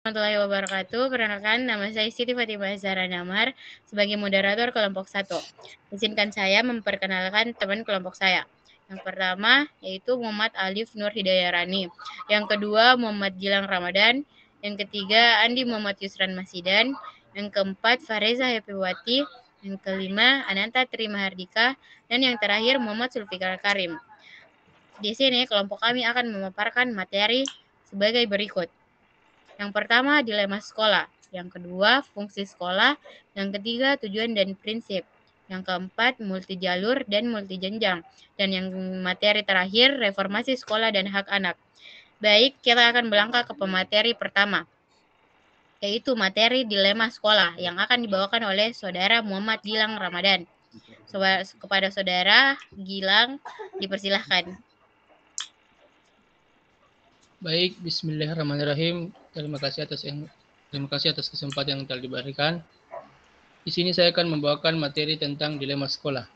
Warahmatullahi wabarakatuh. Perkenalkan, nama saya Siti Fatimah Zahra Damar sebagai moderator kelompok 1. Izinkan saya memperkenalkan teman kelompok saya. Yang pertama yaitu Muhammad Alif Nur Hidayarani. Yang kedua Muhammad Gilang Ramadan. Yang ketiga Andi Muhammad Yusran Masidan. Yang keempat Fareza Hepiwati. Yang kelima Ananta Trima Hardika. Dan yang terakhir Muhammad Zulfikar Karim. Di sini kelompok kami akan memaparkan materi sebagai berikut. Yang pertama, dilema sekolah. Yang kedua, fungsi sekolah. Yang ketiga, tujuan dan prinsip. Yang keempat, multi jalur dan multi jenjang. Dan yang materi terakhir, reformasi sekolah dan hak anak. Baik, kita akan melangkah ke pemateri pertama, yaitu materi dilema sekolah yang akan dibawakan oleh Saudara Muhammad Gilang Ramadan. Kepada Saudara Gilang, dipersilahkan. Baik, bismillahirrahmanirrahim. Terima kasih atas kesempatan yang telah diberikan. Di sini saya akan membawakan materi tentang dilema sekolah.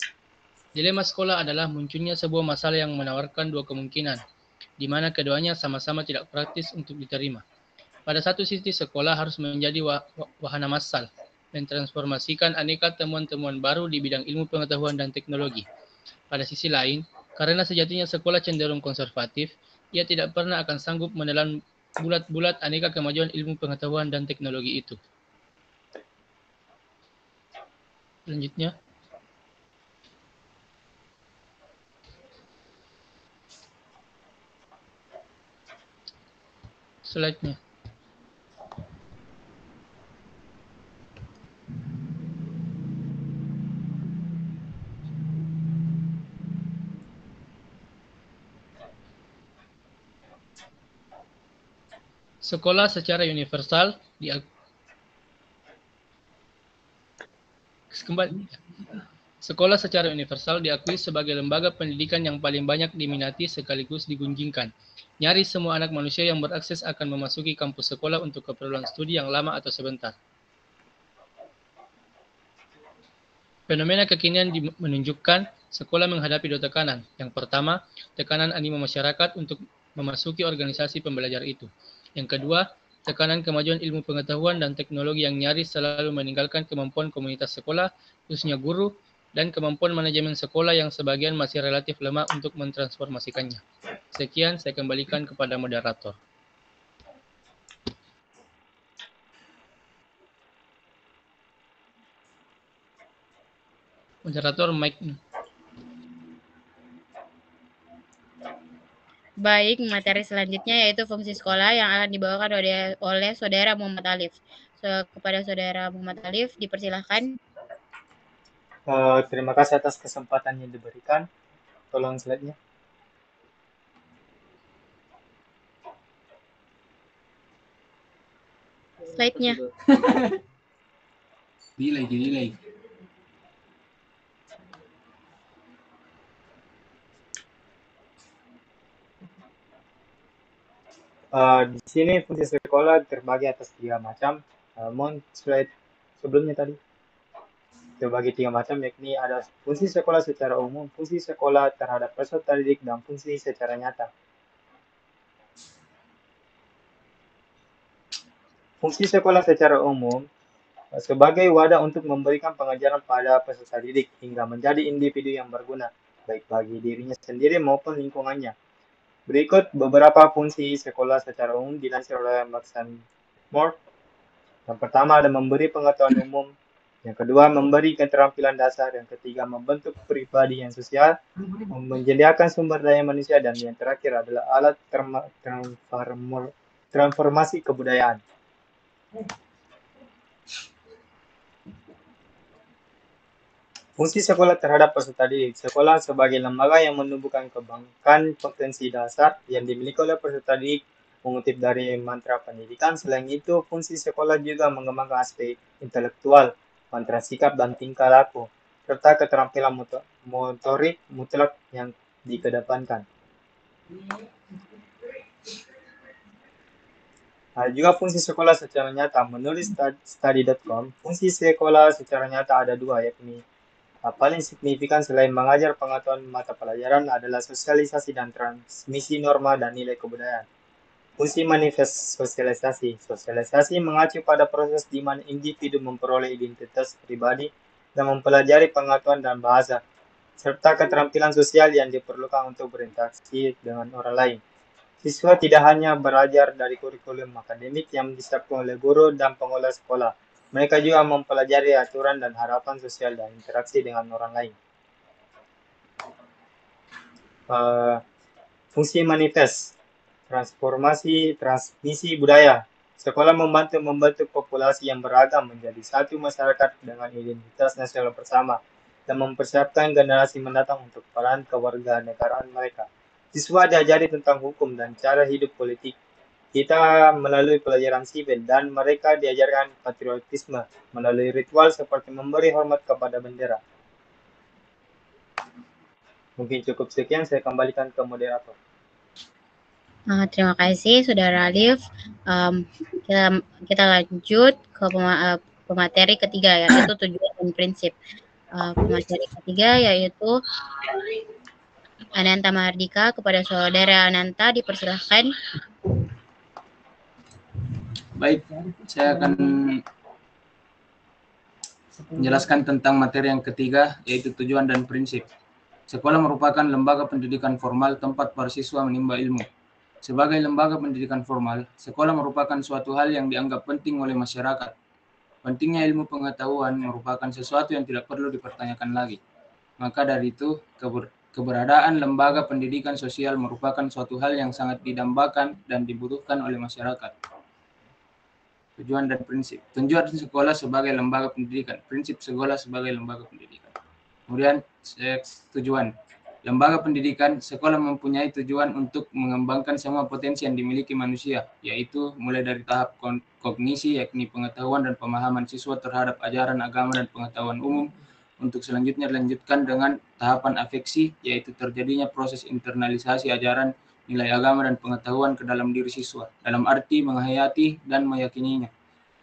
Dilema sekolah adalah munculnya sebuah masalah yang menawarkan dua kemungkinan, di mana keduanya sama-sama tidak praktis untuk diterima. Pada satu sisi, sekolah harus menjadi wahana massal, mentransformasikan aneka temuan-temuan baru di bidang ilmu pengetahuan dan teknologi. Pada sisi lain, karena sejatinya sekolah cenderung konservatif, ia tidak pernah akan sanggup menelan bulat-bulat aneka kemajuan ilmu pengetahuan dan teknologi itu. Selanjutnya, slide-nya. Sekolah secara universal diakui sebagai lembaga pendidikan yang paling banyak diminati sekaligus digunjingkan. Nyaris semua anak manusia yang berakses akan memasuki kampus sekolah untuk keperluan studi yang lama atau sebentar. Fenomena kekinian menunjukkan sekolah menghadapi dua tekanan. Yang pertama, tekanan animo masyarakat untuk memasuki organisasi pembelajar itu. Yang kedua, tekanan kemajuan ilmu pengetahuan dan teknologi yang nyaris selalu meninggalkan kemampuan komunitas sekolah, khususnya guru, dan kemampuan manajemen sekolah yang sebagian masih relatif lemah untuk mentransformasikannya. Sekian, saya kembalikan kepada moderator. Moderator, mic. Baik, materi selanjutnya yaitu fungsi sekolah yang akan dibawakan oleh Saudara Muhammad Alif. Kepada Saudara Muhammad Alif, dipersilahkan. Terima kasih atas kesempatan yang diberikan. Tolong slide-nya. Slide-nya. Delay. Di sini fungsi sekolah terbagi atas 3 macam. Mohon slide sebelumnya tadi. Terbagi 3 macam, yakni ada fungsi sekolah secara umum, fungsi sekolah terhadap peserta didik, dan fungsi secara nyata. Fungsi sekolah secara umum sebagai wadah untuk memberikan pengajaran pada peserta didik hingga menjadi individu yang berguna, baik bagi dirinya sendiri maupun lingkungannya. Berikut beberapa fungsi sekolah secara umum dilansir oleh Maxine Moore. Yang pertama ada memberi pengetahuan umum, yang kedua memberi keterampilan dasar, yang ketiga membentuk pribadi yang sosial, menyediakan sumber daya manusia, dan yang terakhir adalah alat transformasi kebudayaan. Fungsi sekolah terhadap peserta didik. Sekolah sebagai lembaga yang menumbuhkan kembangkan potensi dasar yang dimiliki oleh peserta didik, mengutip dari mantra pendidikan. Selain itu, fungsi sekolah juga mengembangkan aspek intelektual, mantra sikap dan tingkah laku, serta keterampilan motorik mutlak yang dikedepankan. Juga fungsi sekolah secara nyata. Menurut study.com, fungsi sekolah secara nyata ada dua, yakni paling signifikan selain mengajar pengetahuan mata pelajaran adalah sosialisasi dan transmisi norma dan nilai kebudayaan. Fungsi manifest sosialisasi. Sosialisasi mengacu pada proses di mana individu memperoleh identitas pribadi dan mempelajari pengetahuan dan bahasa, serta keterampilan sosial yang diperlukan untuk berinteraksi dengan orang lain. Siswa tidak hanya belajar dari kurikulum akademik yang disiapkan oleh guru dan pengelola sekolah, mereka juga mempelajari aturan dan harapan sosial dan interaksi dengan orang lain. Fungsi manifest, transmisi budaya. Sekolah membantu populasi yang beragam menjadi satu masyarakat dengan identitas nasional bersama dan mempersiapkan generasi mendatang untuk peran kewarganegaraan mereka. Siswa diajari tentang hukum dan cara hidup politik kita melalui pelajaran sipil dan mereka diajarkan patriotisme melalui ritual seperti memberi hormat kepada bendera. Mungkin cukup sekian, saya kembalikan ke moderator. Terima kasih, Saudara Alif. Kita lanjut ke pemateri ketiga, yaitu tujuan dan prinsip. Pemateri ketiga yaitu Ananta Mahardika. Kepada Saudara Ananta dipersilahkan. Baik, saya akan menjelaskan tentang materi yang ketiga, yaitu tujuan dan prinsip. Sekolah merupakan lembaga pendidikan formal tempat para siswa menimba ilmu. Sebagai lembaga pendidikan formal, sekolah merupakan suatu hal yang dianggap penting oleh masyarakat. Pentingnya ilmu pengetahuan merupakan sesuatu yang tidak perlu dipertanyakan lagi. Maka dari itu, keberadaan lembaga pendidikan sosial merupakan suatu hal yang sangat didambakan dan dibutuhkan oleh masyarakat. Tujuan dan prinsip. Tujuan sekolah sebagai lembaga pendidikan. Prinsip sekolah sebagai lembaga pendidikan. Kemudian tujuan. Lembaga pendidikan, sekolah mempunyai tujuan untuk mengembangkan semua potensi yang dimiliki manusia, yaitu mulai dari tahap kognisi, yakni pengetahuan dan pemahaman siswa terhadap ajaran agama dan pengetahuan umum, untuk selanjutnya dilanjutkan dengan tahapan afeksi, yaitu terjadinya proses internalisasi ajaran, nilai agama dan pengetahuan ke dalam diri siswa, dalam arti menghayati dan meyakininya.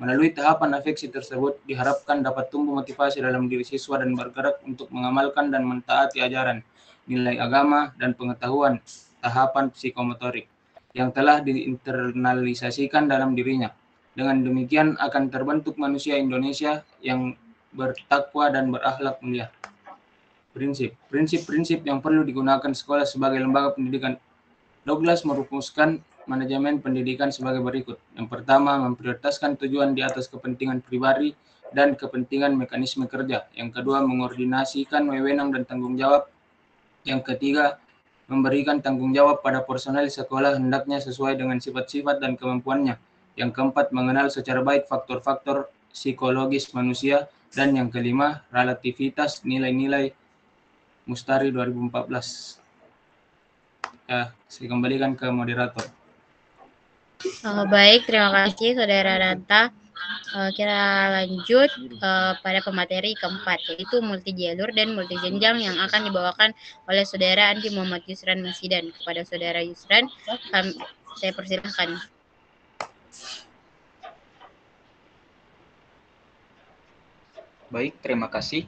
Melalui tahapan afeksi tersebut, diharapkan dapat tumbuh motivasi dalam diri siswa dan bergerak untuk mengamalkan dan mentaati ajaran, nilai agama, dan pengetahuan tahapan psikomotorik yang telah diinternalisasikan dalam dirinya. Dengan demikian akan terbentuk manusia Indonesia yang bertakwa dan berakhlak mulia. Prinsip-prinsip yang perlu digunakan sekolah sebagai lembaga pendidikan. Douglas merumuskan manajemen pendidikan sebagai berikut. Yang pertama, memprioritaskan tujuan di atas kepentingan pribadi dan kepentingan mekanisme kerja. Yang kedua, mengordinasikan wewenang dan tanggung jawab. Yang ketiga, memberikan tanggung jawab pada personel sekolah hendaknya sesuai dengan sifat-sifat dan kemampuannya. Yang keempat, mengenal secara baik faktor-faktor psikologis manusia. Dan yang kelima, relativitas nilai-nilai Mustari 2014. Saya kembalikan ke moderator. Baik, terima kasih Saudara Ananta. Kita lanjut pada pemateri keempat, yaitu multi jalur dan multi jenjang yang akan dibawakan oleh Saudara Andi Muhammad Yusran Masidan. Kepada Saudara Yusran, saya persilahkan. Baik, terima kasih.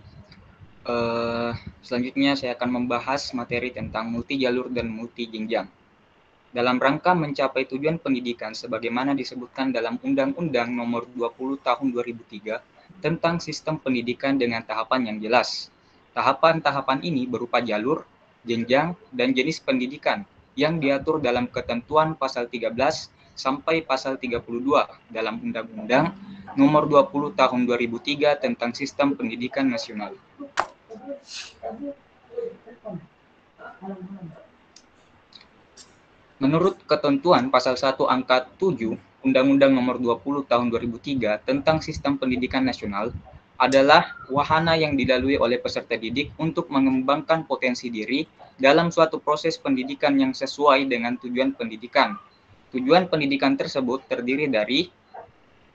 Selanjutnya saya akan membahas materi tentang multi jalur dan multi jenjang. Dalam rangka mencapai tujuan pendidikan sebagaimana disebutkan dalam Undang-Undang Nomor 20 Tahun 2003 tentang Sistem Pendidikan dengan tahapan yang jelas. Tahapan-tahapan ini berupa jalur, jenjang, dan jenis pendidikan yang diatur dalam ketentuan pasal 13 sampai pasal 32 dalam Undang-Undang Nomor 20 Tahun 2003 tentang Sistem Pendidikan Nasional. Menurut ketentuan pasal 1 angka 7 Undang-Undang Nomor 20 Tahun 2003 tentang Sistem Pendidikan Nasional adalah wahana yang dilalui oleh peserta didik untuk mengembangkan potensi diri dalam suatu proses pendidikan yang sesuai dengan tujuan pendidikan. Tujuan pendidikan tersebut terdiri dari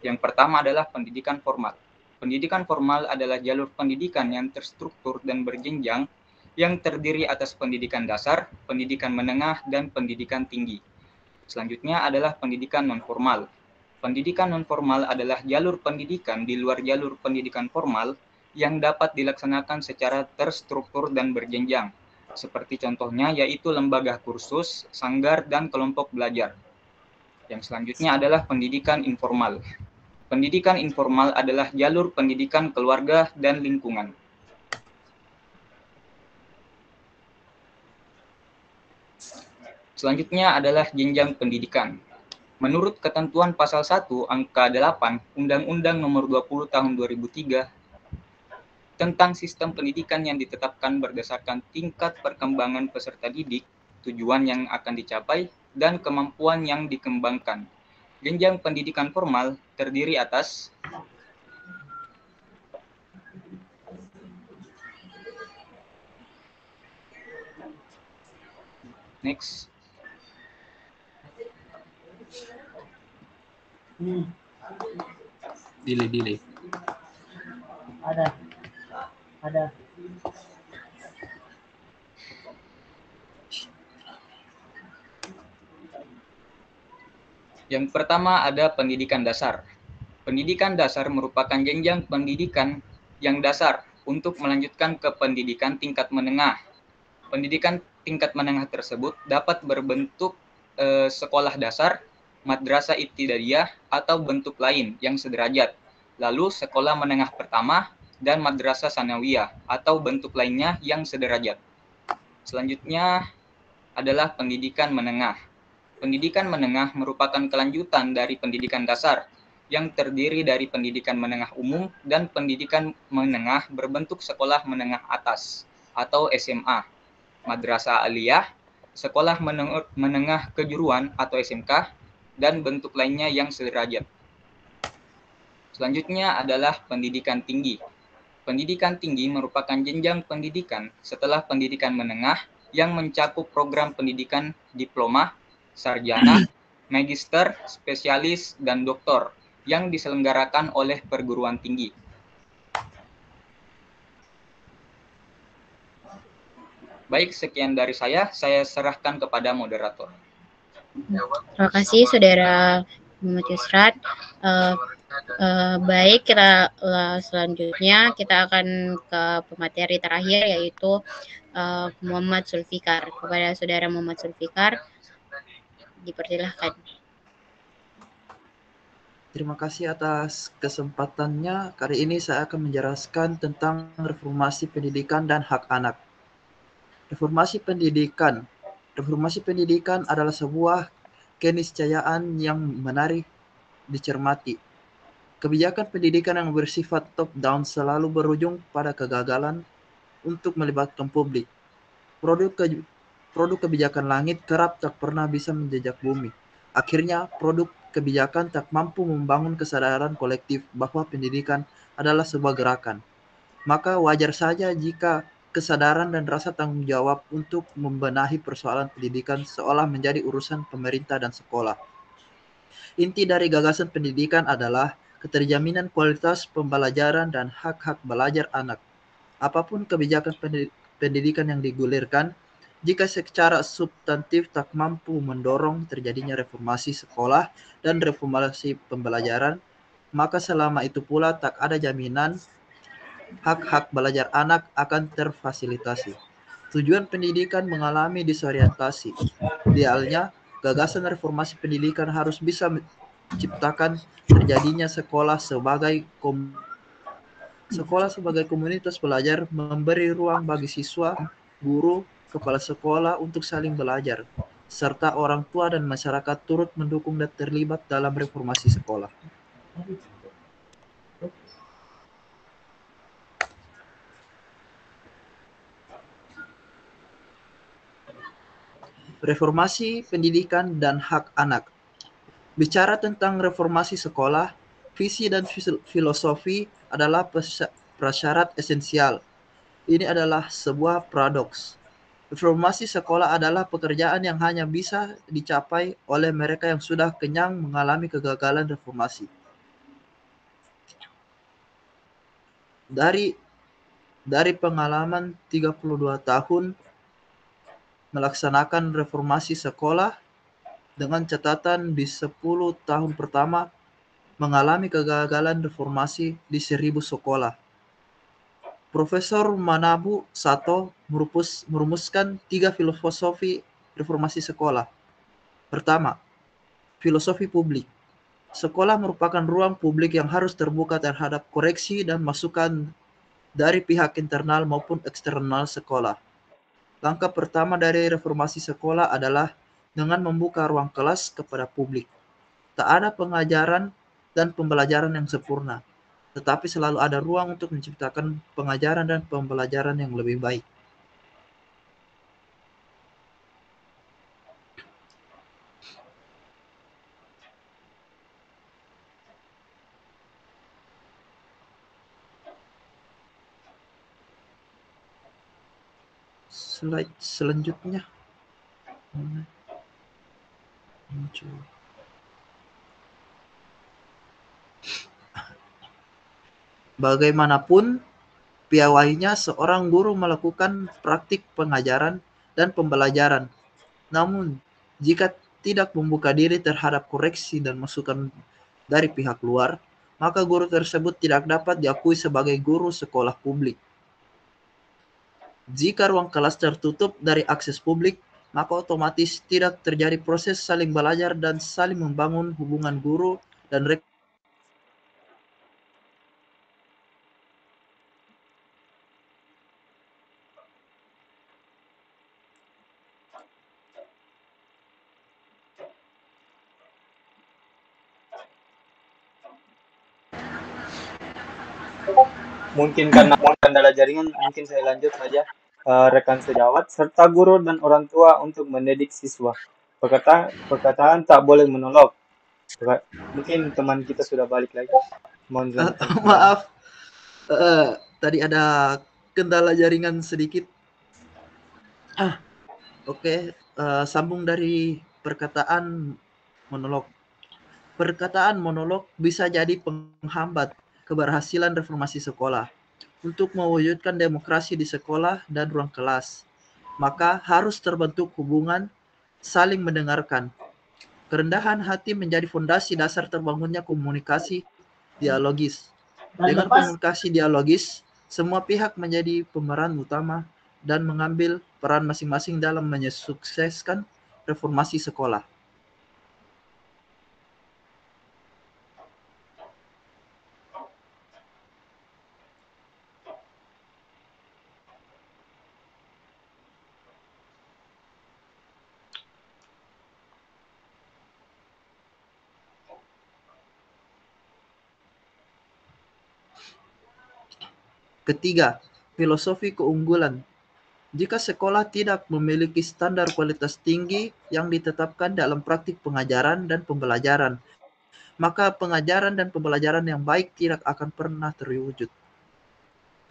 yang pertama adalah pendidikan formal. Pendidikan formal adalah jalur pendidikan yang terstruktur dan berjenjang yang terdiri atas pendidikan dasar, pendidikan menengah, dan pendidikan tinggi. Selanjutnya adalah pendidikan non-formal. Pendidikan non-formal adalah jalur pendidikan di luar jalur pendidikan formal yang dapat dilaksanakan secara terstruktur dan berjenjang. Seperti contohnya yaitu lembaga kursus, sanggar, dan kelompok belajar. Yang selanjutnya adalah pendidikan informal. Pendidikan informal adalah jalur pendidikan keluarga dan lingkungan. Selanjutnya adalah jenjang pendidikan. Menurut ketentuan pasal 1 angka 8 Undang-Undang Nomor 20 Tahun 2003 tentang sistem pendidikan yang ditetapkan berdasarkan tingkat perkembangan peserta didik, tujuan yang akan dicapai, dan kemampuan yang dikembangkan. Jenjang pendidikan formal terdiri atas next. Delay. Ada. Yang pertama ada pendidikan dasar. Pendidikan dasar merupakan jenjang pendidikan yang dasar untuk melanjutkan ke pendidikan tingkat menengah. Pendidikan tingkat menengah tersebut dapat berbentuk sekolah dasar, madrasah ibtidaiyah, atau bentuk lain yang sederajat. Lalu sekolah menengah pertama dan madrasah sanawiyah atau bentuk lainnya yang sederajat. Selanjutnya adalah pendidikan menengah. Pendidikan menengah merupakan kelanjutan dari pendidikan dasar yang terdiri dari pendidikan menengah umum dan pendidikan menengah berbentuk sekolah menengah atas atau SMA, madrasah aliyah, sekolah menengah kejuruan atau SMK, dan bentuk lainnya yang sederajat. Selanjutnya adalah pendidikan tinggi. Pendidikan tinggi merupakan jenjang pendidikan setelah pendidikan menengah yang mencakup program pendidikan diploma, sarjana, magister, spesialis, dan doktor yang diselenggarakan oleh perguruan tinggi. Baik, sekian dari saya serahkan kepada moderator. Terima kasih Saudara Muhammad Yusrat. Baik, kita selanjutnya kita akan ke pemateri terakhir yaitu Muhammad Zulfikar. Kepada Saudara Muhammad Zulfikar, dipersilahkan. Terima kasih atas kesempatannya. Kali ini saya akan menjelaskan tentang reformasi pendidikan dan hak anak. Reformasi pendidikan adalah sebuah keniscayaan yang menarik dicermati. Kebijakan pendidikan yang bersifat top-down selalu berujung pada kegagalan untuk melibatkan publik. Produk kebijakan langit kerap tak pernah bisa menjejak bumi. Akhirnya, produk kebijakan tak mampu membangun kesadaran kolektif bahwa pendidikan adalah sebuah gerakan. Maka wajar saja jika kesadaran dan rasa tanggung jawab untuk membenahi persoalan pendidikan seolah menjadi urusan pemerintah dan sekolah. Inti dari gagasan pendidikan adalah keterjaminan kualitas pembelajaran dan hak-hak belajar anak. Apapun kebijakan pendidikan yang digulirkan, jika secara substantif tak mampu mendorong terjadinya reformasi sekolah dan reformasi pembelajaran, maka selama itu pula tak ada jaminan hak-hak belajar anak akan terfasilitasi. Tujuan pendidikan mengalami disorientasi. Idealnya, gagasan reformasi pendidikan harus bisa menciptakan terjadinya sekolah sebagai komunitas belajar, memberi ruang bagi siswa, guru, kepala sekolah untuk saling belajar, serta orang tua dan masyarakat turut mendukung dan terlibat dalam reformasi sekolah. Reformasi pendidikan dan hak anak. Bicara tentang reformasi sekolah, visi dan filosofi adalah prasyarat esensial. Ini adalah sebuah paradoks. Reformasi sekolah adalah pekerjaan yang hanya bisa dicapai oleh mereka yang sudah kenyang mengalami kegagalan reformasi. Dari pengalaman 32 tahun melaksanakan reformasi sekolah, dengan catatan di 10 tahun pertama mengalami kegagalan reformasi di 1000 sekolah. Profesor Manabu Sato merumuskan 3 filosofi reformasi sekolah. Pertama, Filosofi publik. Sekolah merupakan ruang publik yang harus terbuka terhadap koreksi dan masukan dari pihak internal maupun eksternal sekolah. Langkah pertama dari reformasi sekolah adalah dengan membuka ruang kelas kepada publik. Tak ada pengajaran dan pembelajaran yang sempurna, tetapi selalu ada ruang untuk menciptakan pengajaran dan pembelajaran yang lebih baik. Slide selanjutnya. Muncul. Bagaimanapun, piawainya seorang guru melakukan praktik pengajaran dan pembelajaran. Namun, jika tidak membuka diri terhadap koreksi dan masukan dari pihak luar, maka guru tersebut tidak dapat diakui sebagai guru sekolah publik. Jika ruang kelas tertutup dari akses publik, maka otomatis tidak terjadi proses saling belajar dan saling membangun hubungan guru dan rektor. Mungkin karena kendala jaringan, mungkin saya lanjut saja. Rekan sejawat serta guru dan orang tua untuk mendidik siswa. Perkataan tak boleh menolak. Mungkin teman kita sudah balik lagi. Mohon dilanjutkan. Maaf, tadi ada kendala jaringan sedikit. Oke, sambung dari perkataan monolog. Perkataan monolog bisa jadi penghambat keberhasilan reformasi sekolah. Untuk mewujudkan demokrasi di sekolah dan ruang kelas, maka harus terbentuk hubungan saling mendengarkan. Kerendahan hati menjadi fondasi dasar terbangunnya komunikasi dialogis. Dengan komunikasi dialogis, semua pihak menjadi pemeran utama dan mengambil peran masing-masing dalam mensukseskan reformasi sekolah. Ketiga, filosofi keunggulan. Jika sekolah tidak memiliki standar kualitas tinggi yang ditetapkan dalam praktik pengajaran dan pembelajaran, maka pengajaran dan pembelajaran yang baik tidak akan pernah terwujud.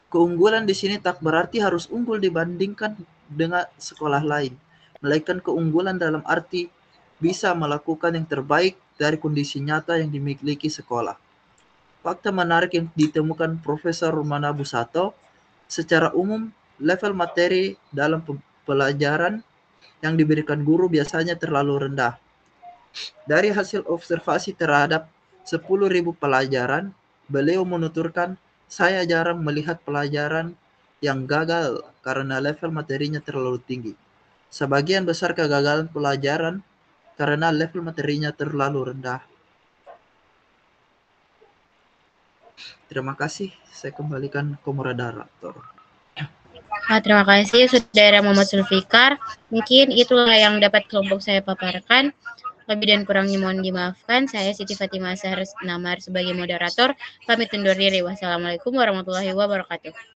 Keunggulan di sini tak berarti harus unggul dibandingkan dengan sekolah lain, melainkan keunggulan dalam arti bisa melakukan yang terbaik dari kondisi nyata yang dimiliki sekolah. Fakta menarik yang ditemukan Profesor Rumana Busato, secara umum level materi dalam pelajaran yang diberikan guru biasanya terlalu rendah. Dari hasil observasi terhadap 10.000 pelajaran, beliau menuturkan, saya jarang melihat pelajaran yang gagal karena level materinya terlalu tinggi. Sebagian besar kegagalan pelajaran karena level materinya terlalu rendah. Terima kasih, saya kembalikan ke moderator. Terima kasih Saudara Muhammad Zulfikar. Mungkin itulah yang dapat kelompok saya paparkan. Lebih dan kurangnya mohon dimaafkan. Saya Siti Fatimah Sahar Namar sebagai moderator. Pamit undur diri. Wassalamualaikum warahmatullahi wabarakatuh.